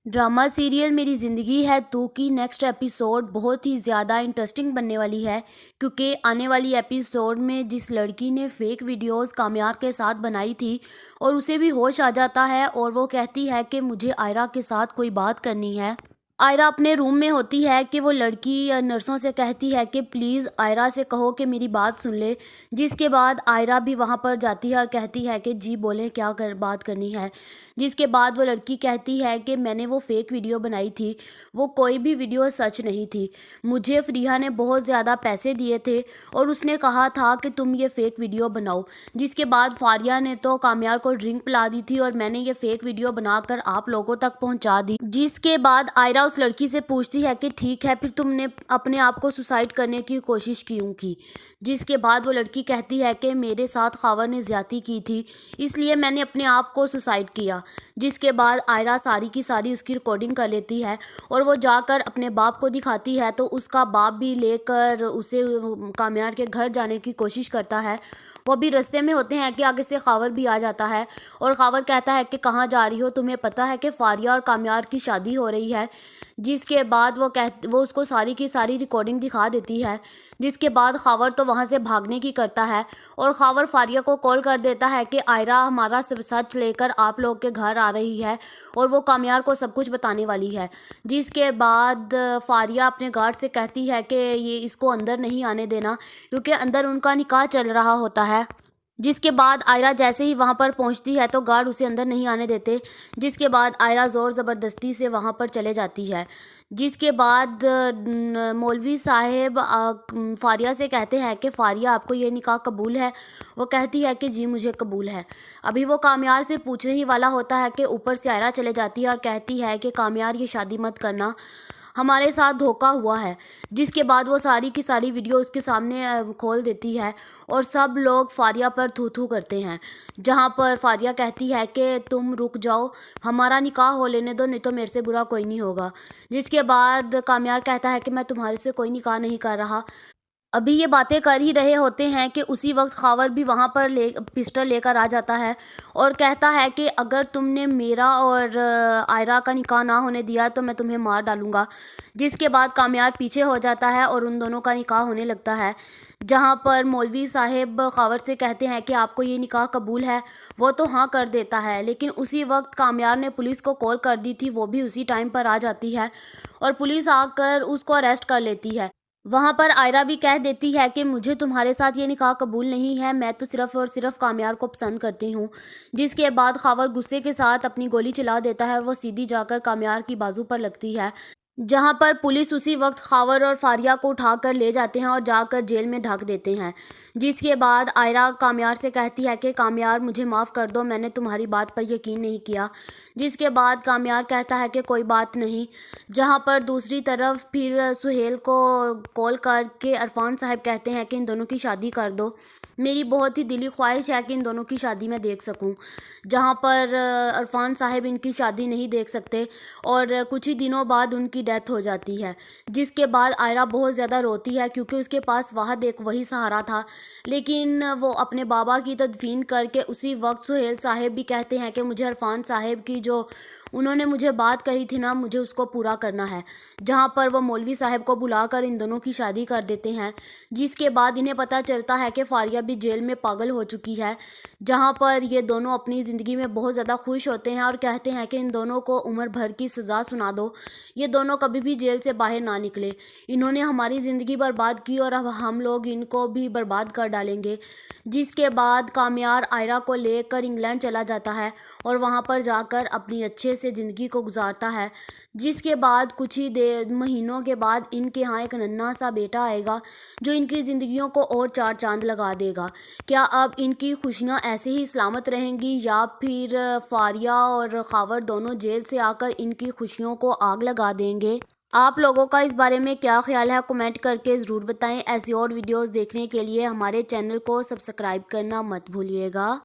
Drama serial मेरी ज़िंदगी है तो की नेक्स्ट एपिसोड बहुत ही ज़्यादा इंटरेस्टिंग बनने वाली है, क्योंकि आने वाली एपिसोड में जिस लड़की ने फेक वीडियोस कामयार के साथ बनाई थी और उसे भी होश आ जाता है और वो कहती है कि मुझे आयरा के साथ कोई बात करनी है। आयरा अपने रूम में होती है कि वो लड़की नर्सों से कहती है कि प्लीज़ आयरा से कहो कि मेरी बात सुन ले। जिसके बाद आयरा भी वहाँ पर जाती है और कहती है कि जी बोले क्या बात करनी है। जिसके बाद वो लड़की कहती है कि मैंने वो फेक वीडियो बनाई थी, वो कोई भी वीडियो सच नहीं थी। मुझे फरीहा ने बहुत ज़्यादा पैसे दिए थे और उसने कहा था कि तुम ये फेक वीडियो बनाओ। जिसके बाद फारिया ने तो कामयार को ड्रिंक पिला दी थी और मैंने ये फेक वीडियो बनाकर आप लोगों तक पहुंचा दी। जिसके बाद आयरा उस लड़की से पूछती है कि ठीक है, फिर तुमने अपने आप को सुसाइड करने की कोशिश क्यों की। जिसके बाद वो लड़की कहती है कि मेरे साथ खावर ने ज्यादती की थी, इसलिए मैंने अपने आप को सुसाइड किया। जिसके बाद आयरा सारी की सारी उसकी रिकॉर्डिंग कर लेती है और वो जाकर अपने बाप को दिखाती है, तो उसका बाप भी लेकर उसे कामयार के घर जाने की कोशिश करता है। वो भी रास्ते में होते हैं कि आगे से खावर भी आ जाता है और खावर कहता है कि कहाँ जा रही हो, तुम्हें पता है कि फारिया और कामयार की शादी हो रही है। जिसके बाद वो उसको सारी की सारी रिकॉर्डिंग दिखा देती है। जिसके बाद खावर तो वहाँ से भागने की करता है और खावर फारिया को कॉल कर देता है कि आयरा हमारा सब सच लेकर आप लोग के घर आ रही है और वो कामयार को सब कुछ बताने वाली है। जिसके बाद फारिया अपने गार्ड से कहती है कि ये इसको अंदर नहीं आने देना, क्योंकि अंदर उनका निकाह चल रहा होता है। जिसके बाद आयरा जैसे ही वहाँ पर पहुँचती है तो गार्ड उसे अंदर नहीं आने देते। जिसके बाद आयरा ज़ोर ज़बरदस्ती से वहाँ पर चले जाती है। जिसके बाद मौलवी साहेब फारिया से कहते हैं कि फारिया आपको ये निकाह कबूल है। वो कहती है कि जी मुझे कबूल है। अभी वो कामयार से पूछने ही वाला होता है कि ऊपर से आयरा चले जाती है और कहती है कि कामयार ये शादी मत करना, हमारे साथ धोखा हुआ है। जिसके बाद वो सारी की सारी वीडियो उसके सामने खोल देती है और सब लोग फारिया पर थू थू करते हैं। जहाँ पर फारिया कहती है कि तुम रुक जाओ, हमारा निकाह हो लेने दो, नहीं तो मेरे से बुरा कोई नहीं होगा। जिसके बाद कामयार कहता है कि मैं तुम्हारे से कोई निकाह नहीं कर रहा। अभी ये बातें कर ही रहे होते हैं कि उसी वक्त खावर भी वहाँ पर पिस्टल लेकर आ जाता है और कहता है कि अगर तुमने मेरा और आयरा का निकाह ना होने दिया तो मैं तुम्हें मार डालूंगा। जिसके बाद कामयार पीछे हो जाता है और उन दोनों का निकाह होने लगता है। जहाँ पर मौलवी साहेब खावर से कहते हैं कि आपको ये निकाह कबूल है। वो तो हाँ कर देता है, लेकिन उसी वक्त कामयार ने पुलिस को कॉल कर दी थी, वो भी उसी टाइम पर आ जाती है और पुलिस आकर उसको अरेस्ट कर लेती है। वहाँ पर आयरा भी कह देती है कि मुझे तुम्हारे साथ ये निकाह कबूल नहीं है, मैं तो सिर्फ और सिर्फ कामयार को पसंद करती हूँ। जिसके बाद खावर गुस्से के साथ अपनी गोली चला देता है और वो सीधी जाकर कामयार की बाजू पर लगती है। जहाँ पर पुलिस उसी वक्त खावर और फारिया को उठाकर ले जाते हैं और जाकर जेल में ढक देते हैं। जिसके बाद आयरा कामयार से कहती है कि कामयार मुझे माफ़ कर दो, मैंने तुम्हारी बात पर यकीन नहीं किया। जिसके बाद कामयार कहता है कि कोई बात नहीं। जहाँ पर दूसरी तरफ फिर सुहेल को कॉल करके अरफान साहब कहते हैं कि इन दोनों की शादी कर दो, मेरी बहुत ही दिली ख्वाहिश है कि इन दोनों की शादी मैं देख सकूं। जहाँ पर अरफान साहब इनकी शादी नहीं देख सकते और कुछ ही दिनों बाद उनकी डेथ हो जाती है। जिसके बाद आयरा बहुत ज़्यादा रोती है, क्योंकि उसके पास वाहद एक वही सहारा था। लेकिन वो अपने बाबा की तदफीन करके उसी वक्त सुहेल साहब भी कहते हैं कि मुझे अरफान साहब की जो उन्होंने मुझे बात कही थी ना, मुझे उसको पूरा करना है। जहाँ पर वो मौलवी साहब को बुलाकर इन दोनों की शादी कर देते हैं। जिसके बाद इन्हें पता चलता है कि फारिया भी जेल में पागल हो चुकी है। जहाँ पर ये दोनों अपनी ज़िंदगी में बहुत ज़्यादा खुश होते हैं और कहते हैं कि इन दोनों को उम्र भर की सज़ा सुना दो, ये दोनों कभी भी जेल से बाहर ना निकले। इन्होंने हमारी ज़िंदगी बर्बाद की और अब हम लोग इनको भी बर्बाद कर डालेंगे। जिसके बाद कामयार आयरा को लेकर इंग्लैंड चला जाता है और वहाँ पर जाकर अपनी अच्छे से ज़िंदगी को गुजारता है। जिसके बाद कुछ ही महीनों के बाद इनके यहाँ एक नन्हा सा बेटा आएगा जो इनकी ज़िंदगियों को और चार चांद लगा देगा। क्या अब इनकी खुशियाँ ऐसे ही सलामत रहेंगी या फिर फारिया और खावर दोनों जेल से आकर इनकी खुशियों को आग लगा देंगे? आप लोगों का इस बारे में क्या ख्याल है, कमेंट करके ज़रूर बताएं। ऐसी और वीडियोस देखने के लिए हमारे चैनल को सब्सक्राइब करना मत भूलिएगा।